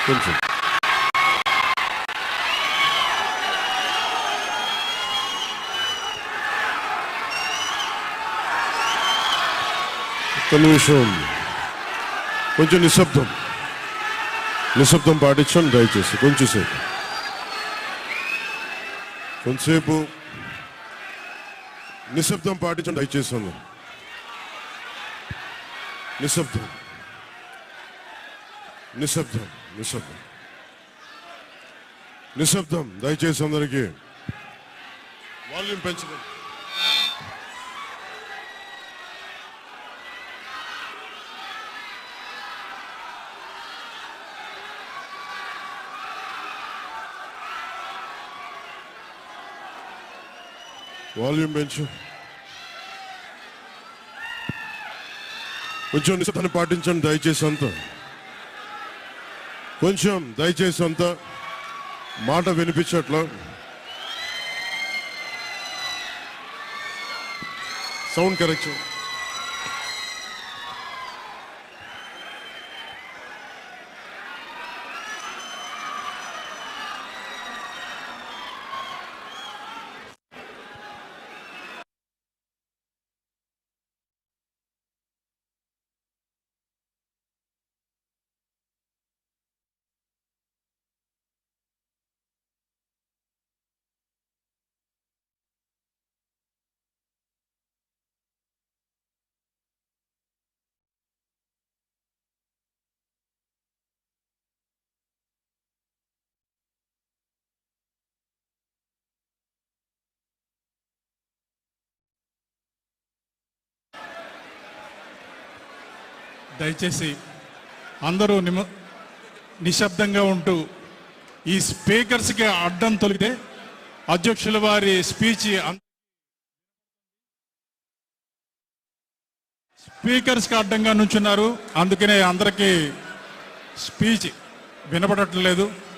కొంచెం ఒక్క నిమిషం, కొంచెం నిశ్శబ్దం పాటించండి దయచేసి. కొంచెంసేపు నిశ్శబ్దం పాటించండి దయచేసి. నిశ్శబ్దం దయచేసి. అందరికీ వాల్యూమ్ పెంచండి. వాల్యూమ్ పెంచు. కొంచెం నిశ్శబ్దాన్ని పాటించండి దయచేసి. అంతా మాట వినిపించట్లా. Sound correction. దయచేసి అందరూ నిశ్శబ్దంగా ఉంటూ ఈ స్పీకర్స్కి అడ్డం తొలిగితే అధ్యక్షుల వారి స్పీకర్స్కి అడ్డంగా నుంచున్నారు. అందుకనే అందరికీ స్పీచ్ వినపడట్లేదు.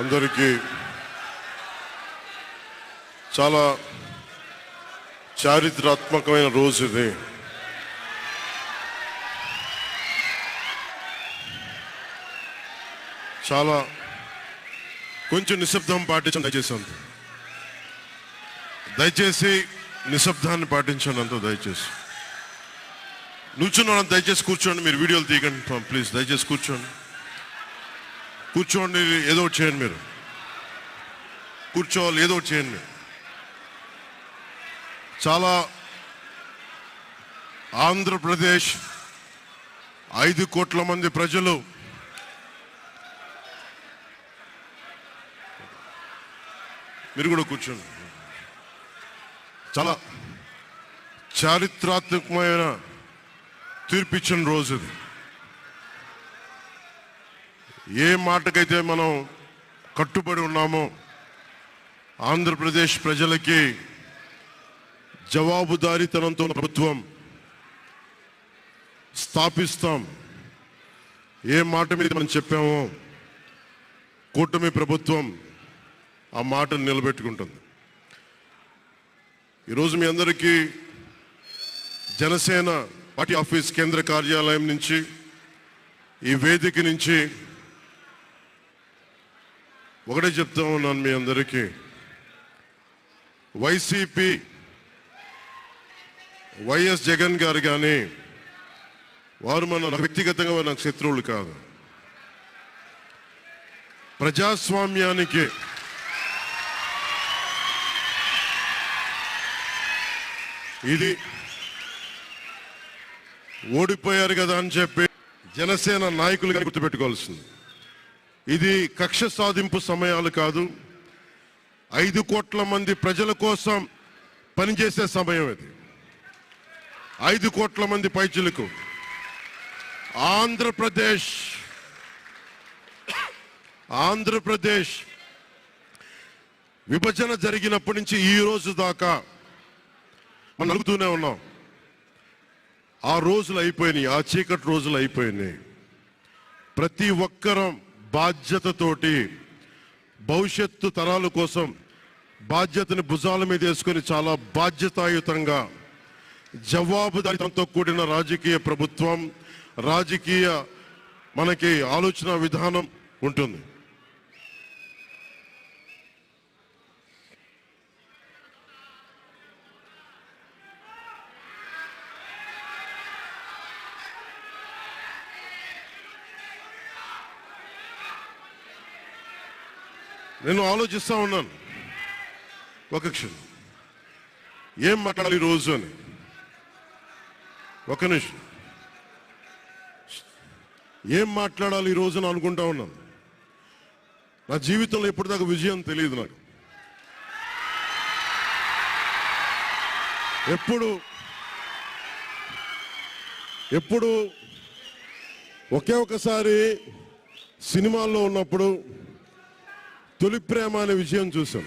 అందరికీ చాలా చారిత్రాత్మకమైన రోజు ఇది. చాలా కొంచెం నిశ్శబ్దం పాటించండి దయచేసి నిశ్శబ్దాన్ని పాటించండి అంతా దయచేసి. నుంచున్న దయచేసి కూర్చోండి, మీరు వీడియోలు తీయకండి ప్లీజ్. దయచేసి కూర్చోండి, ఏదో ఒకటి చేయండి, మీరు కూర్చోవాలి, ఏదో ఒకటి చేయండి. చాలా ఆంధ్రప్రదేశ్ 5 కోట్ల మంది ప్రజలు మీరు కూడా కూర్చోండి. చాలా చారిత్రాత్మకమైన తీర్పిచ్చిన రోజు ఇది. ఏ మాటకైతే మనం కట్టుబడి ఉన్నామో ఆంధ్రప్రదేశ్ ప్రజలకి జవాబుదారీతనంతో ప్రభుత్వం స్థాపిస్తాం, ఏ మాట మీద మనం చెప్పామో కూటమి ప్రభుత్వం ఆ మాటను నిలబెట్టుకుంటుంది. ఈరోజు మీ అందరికీ జనసేన పార్టీ ఆఫీస్ కేంద్ర కార్యాలయం నుంచి, ఈ వేదిక నుంచి ఒకటే చెప్తా ఉన్నాను మీ అందరికీ, వైసీపీ వైఎస్ జగన్ గారు కానీ వారు మన వ్యక్తిగతంగా నాకు శత్రువులు కాదు. ప్రజాస్వామ్యానికి ఇది ఓడిపోయారు కదా అని చెప్పి జనసేన నాయకులుగా గుర్తుపెట్టుకోవాల్సింది. ఇది కక్ష సాధింపు సమయాలు కాదు, 5 కోట్ల మంది ప్రజల కోసం పనిచేసే సమయం ఇది. 5 కోట్ల మంది పైచిలకు ఆంధ్రప్రదేశ్ విభజన జరిగినప్పటి నుంచి ఈ రోజు దాకా మనం నలుగుతూనే ఉన్నాం. ఆ రోజులు అయిపోయినాయి, ఆ చీకటి రోజులు అయిపోయినాయి. ప్రతి ఒక్కరం బాధ్యతతోటి భవిష్యత్తు తరాల కోసం బాధ్యతని భుజాల మీద వేసుకొని చాలా బాధ్యతాయుతంగా జవాబుదారీతనంతో కూడిన రాజకీయ ప్రభుత్వం, రాజకీయ మనకి ఆలోచన విధానం ఉంటుంది. నేను ఆలోచిస్తా ఉన్నాను, ఒక క్షణం ఏం మాట్లాడాలి ఈ రోజు అని. ఒక నిమిషం, ఏం మాట్లాడాలి ఈ రోజు అని అనుకుంటా ఉన్నాను. నా జీవితంలో ఎప్పటిదాకా విజయం తెలియదు నాకు. ఎప్పుడు ఒకే ఒకసారి సినిమాల్లో ఉన్నప్పుడు తొలి ప్రేమ అనే విజయం చూసాం.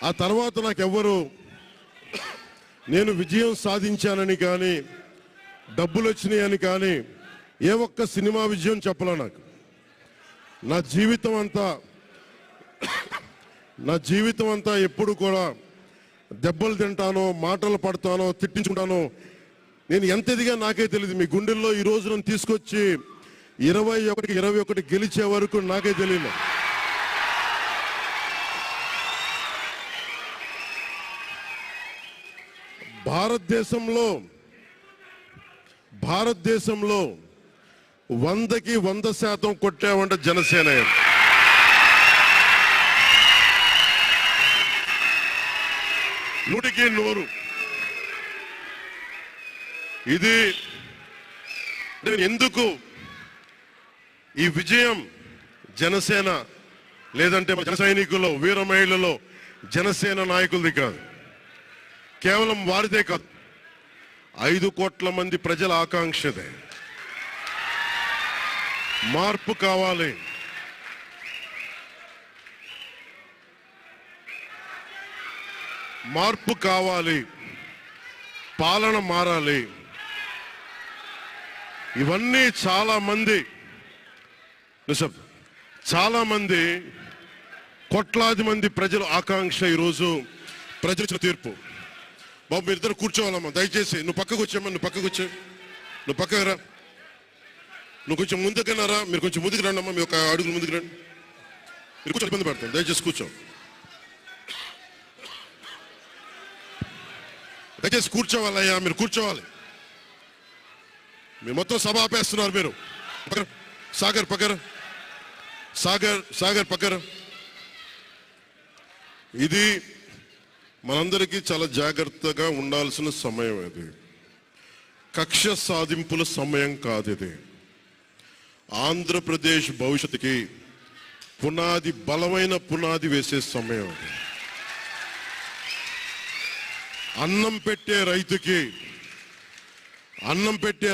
ఆ తర్వాత నాకెవ్వరు నేను విజయం సాధించానని కానీ డబ్బులు వచ్చినాయని కానీ ఏ ఒక్క సినిమా విజయం చెప్పలే నాకు. నా జీవితం అంతా ఎప్పుడు కూడా దెబ్బలు తింటానో, మాటలు పడతానో, తిట్టించుకుంటానో. నేను ఎంత ఎదిగా నాకే తెలియదు. మీ గుండెల్లో ఈ రోజు నన్ను తీసుకొచ్చి 21 గెలిచే వరకు నాకే తెలియదు. భారతదేశంలో 100కి 100% కొట్టామంటే జనసేన. నూటికి నూరు. ఇది ఎందుకు ఈ విజయం జనసేన లేదంటే జన సైనికుల్లో, వీర మహిళల్లో జనసేన నాయకులది కాదు, కేవలం వారిదే కాదు, 5 కోట్ల మంది ప్రజల ఆకాంక్షదే. మార్పు కావాలి, పాలన మారాలి. ఇవన్నీ చాలా మంది కోట్లాది మంది ప్రజల ఆకాంక్ష. ఈరోజు ప్రజల తీర్పు. బాబు మీరిద్దరు కూర్చోవాలమ్మా, దయచేసి. నువ్వు పక్కకు వచ్చామ్మా, నువ్వు పక్కకు వచ్చా, నువ్వు పక్కకు రా, నువ్వు కొంచెం ముందుకన్నా రా. మీరు కొంచెం ముందుకు రండి అమ్మా, మీ ఒక అడుగులు ముందుకు రండి. మీరు కూర్చొని ఇబ్బంది పడతాం, దయచేసి కూర్చో, దయచేసి కూర్చోవాలయ్యా, మీరు కూర్చోవాలి. మీరు మొత్తం సభ ఆపేస్తున్నారు. మీరు సాగర్ పక్కన, సాగర్ పక్కన. ఇది మనందరికీ చాలా జాగ్రత్తగా ఉండాల్సిన సమయం. ఇది కక్ష సాధింపుల సమయం కాదు. ఇది ఆంధ్రప్రదేశ్ భవిష్యత్తుకి పునాది, బలమైన పునాది వేసే సమయం. ఇది అన్నం పెట్టే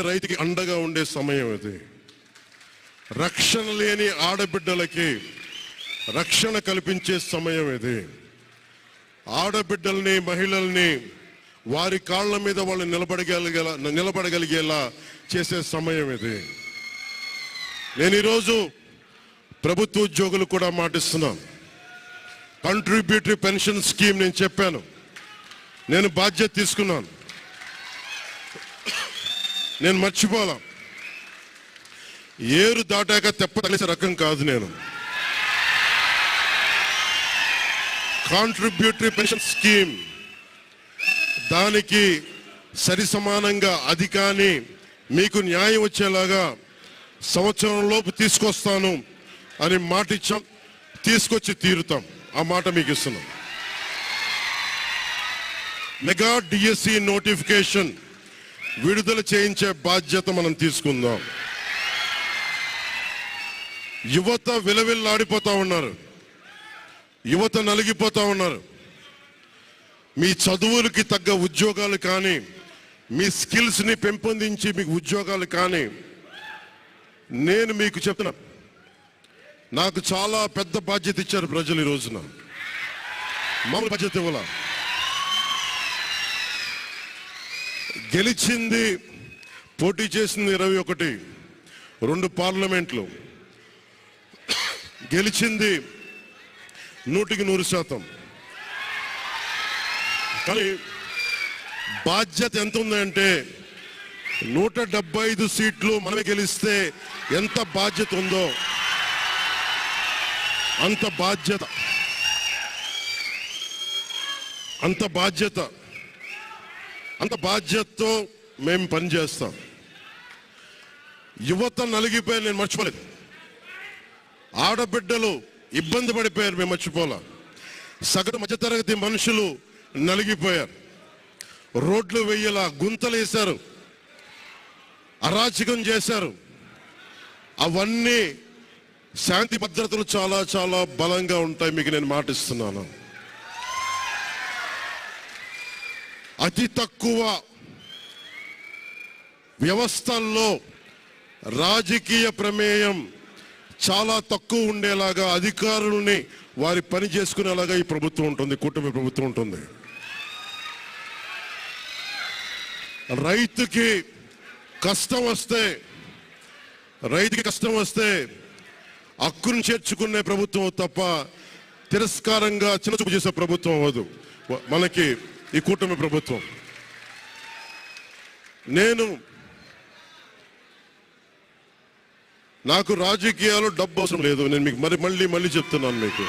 రైతుకి అండగా ఉండే సమయం. ఇది రక్షణ లేని ఆడబిడ్డలకి రక్షణ కల్పించే సమయం. ఇది ఆడబిడ్డల్ని, మహిళల్ని వారి కాళ్ళ మీద వాళ్ళు నిలబడగలిగేలా చేసే సమయం. ఇది నేను ఈరోజు ప్రభుత్వ ఉద్యోగులు కూడా మాటిస్తున్నాను. కాంట్రిబ్యూటరీ పెన్షన్ స్కీమ్ నేను చెప్పాను, నేను బాధ్యత తీసుకున్నాను, నేను మర్చిపోలా. ఏరు దాటాక తెప్ప తగిలేసే రకం కాదు నేను. కాంట్రిబ్యూటరీ పెన్షన్ స్కీమ్ దానికి సరి సమానంగా అది కానీ మీకు న్యాయం వచ్చేలాగా సంవత్సరంలోపు తీసుకొస్తాను అని మాట ఇచ్చాం. తీసుకొచ్చి తీరుతాం, ఆ మాట మీకు ఇస్తున్నాం. మెగా డిఎస్సి నోటిఫికేషన్ విడుదల చేయించే బాధ్యత మనం తీసుకుందాం. యువత విలవిల్లాడిపోతా ఉన్నారు, యువత నలిగిపోతా ఉన్నారు. మీ చదువులకి తగ్గ ఉద్యోగాలు కానీ, మీ స్కిల్స్ని పెంపొందించి మీకు ఉద్యోగాలు కానీ, నేను మీకు చెప్తున్నా, నాకు చాలా పెద్ద బాధ్యత ఇచ్చారు ప్రజలు. ఈ రోజున మామూలు బాధ్యత ఇవ్వాల. గెలిచింది, పోటీ చేసింది 21, 2 పార్లమెంట్లు గెలిచింది 100%. కానీ బాధ్యత ఎంత ఉందంటే 175 సీట్లు మనమే గెలిస్తే ఎంత బాధ్యత ఉందో అంత బాధ్యతతో మేము పనిచేస్తాం. యువత నలిగిపోయారు, నేను మర్చిపోలేదు. ఆడబిడ్డలు ఇబ్బంది పడిపోయారు, మేము మర్చిపోలా. సగటు మధ్యతరగతి మనుషులు నలిగిపోయారు. రోడ్లు వెయ్యేలా గుంతలు వేశారు, అరాచకం చేశారు. అవన్నీ శాంతి భద్రతలు చాలా చాలా బలంగా ఉంటాయి, మీకు నేను మాటిస్తున్నాను. అతి తక్కువ వ్యవస్థల్లో రాజకీయ ప్రమేయం చాలా తక్కువ ఉండేలాగా, అధికారుల్ని వారి పని చేసుకునేలాగా ఈ ప్రభుత్వం ఉంటుంది, కూటమి ప్రభుత్వం ఉంటుంది. రైతుకి కష్టం వస్తే హక్కును చేర్చుకునే ప్రభుత్వం తప్ప తిరస్కారంగా చిన్నచూపు చేసే ప్రభుత్వం అవ్వదు మనకి ఈ కూటమి ప్రభుత్వం. నాకు రాజకీయాలు డబ్బు అవసరం లేదు. నేను మీకు మళ్ళీ చెప్తున్నాను, మీకు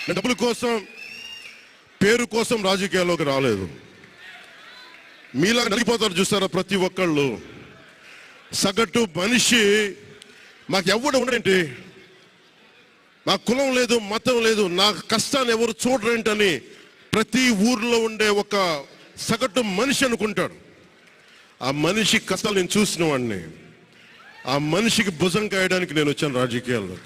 నేను డబ్బుల కోసం, పేరు కోసం రాజకీయాల్లోకి రాలేదు. మీలా నలిగిపోతారు చూస్తారా ప్రతి ఒక్కళ్ళు. సగటు మనిషి మాకు ఎవడు ఉండేంటి, నా కులం లేదు, మతం లేదు, నా కష్టాన్ని ఎవరు చూడరేంటని ప్రతి ఊర్లో ఉండే ఒక సగటు మనిషి అనుకుంటాడు. ఆ మనిషి కష్టాలు నేను చూసిన వాడిని. ఆ మనిషికి భుజం కాయడానికి నేను వచ్చాను రాజకీయాల్లో.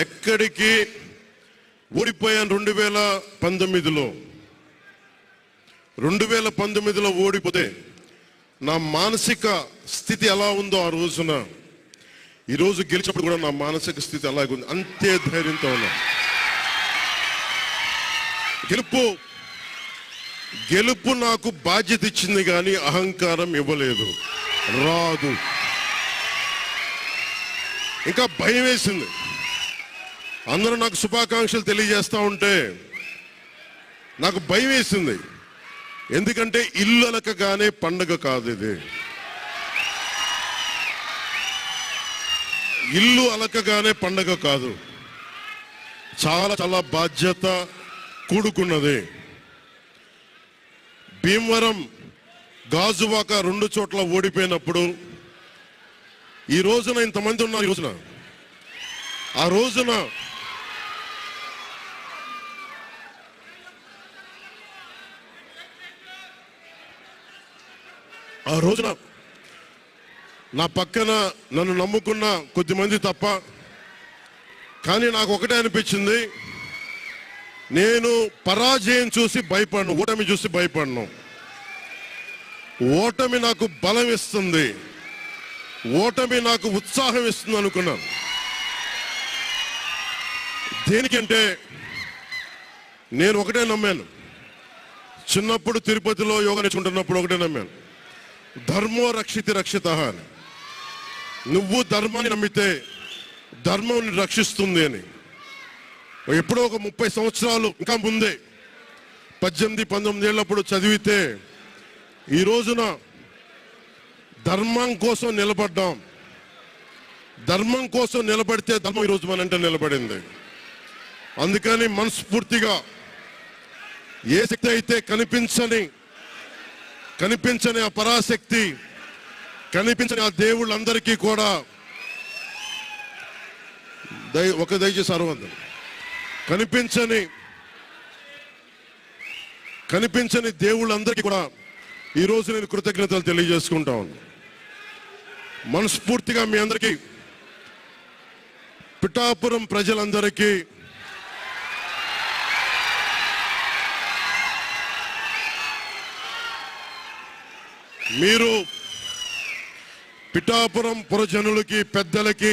ఎక్కడికి ఓడిపోయాను 2019లో ఓడిపోతే నా మానసిక స్థితి ఎలా ఉందో ఆ రోజున ఈరోజు గెలిచినప్పుడు కూడా నా మానసిక స్థితి అలాగే ఉంది, అంతే ధైర్యంతో ఉన్నా. గెలుపు నాకు బాధ్యత ఇచ్చింది కానీ అహంకారం ఇవ్వలేదు, రాదు. ఇంకా భయం వేసింది. అందరూ నాకు శుభాకాంక్షలు తెలియజేస్తా ఉంటే నాకు భయం వేసింది. ఎందుకంటే ఇల్లు అలకగానే పండగ కాదు ఇది. ఇల్లు అలకగానే పండగ కాదు, చాలా చాలా బాధ్యత కూడుకున్నది. భీమవరం, గాజువాక 2 చోట్ల ఓడిపోయినప్పుడు ఈ రోజున ఇంతమంది ఉన్నారు. ఈ రోజున ఆ రోజున నా పక్కన నన్ను నమ్ముకున్న కొద్దిమంది తప్ప, కానీ నాకు ఒకటే అనిపించింది, నేను పరాజయం చూసి భయపడను, ఓటమి చూసి భయపడను. ఓటమి నాకు బలం ఇస్తుంది, ఓటమి నాకు ఉత్సాహం ఇస్తుంది అనుకున్నాను. దేనికంటే నేను ఒకటే నమ్మాను. చిన్నప్పుడు తిరుపతిలో యోగా నేర్చుకుంటున్నప్పుడు ఒకటే నమ్మాను, ధర్మో రక్షితి రక్షిత అని. నువ్వు ధర్మాన్ని నమ్మితే ధర్మం రక్షిస్తుంది అని. ఎప్పుడో ఒక 30 సంవత్సరాలు ఇంకా ముందే 18-19 ఏళ్ళప్పుడు చదివితే ఈ రోజున ధర్మం కోసం నిలబడ్డాం. ధర్మం కోసం నిలబడితే ధర్మం ఈరోజు మనంటే నిలబడింది. అందుకని మనస్ఫూర్తిగా ఏ శక్తి అయితే కనిపించని ఆ పరాశక్తి, కనిపించని ఆ దేవుళ్ళందరికీ కూడా దయచేసి అరవందం, కనిపించని దేవుళ్ళందరికీ కూడా ఈరోజు నేను కృతజ్ఞతలు తెలియజేసుకుంటా ఉన్నాను. మనస్ఫూర్తిగా మీ అందరికీ, పిఠాపురం ప్రజలందరికీ మీరు పిఠాపురం పురజనులకి, పెద్దలకి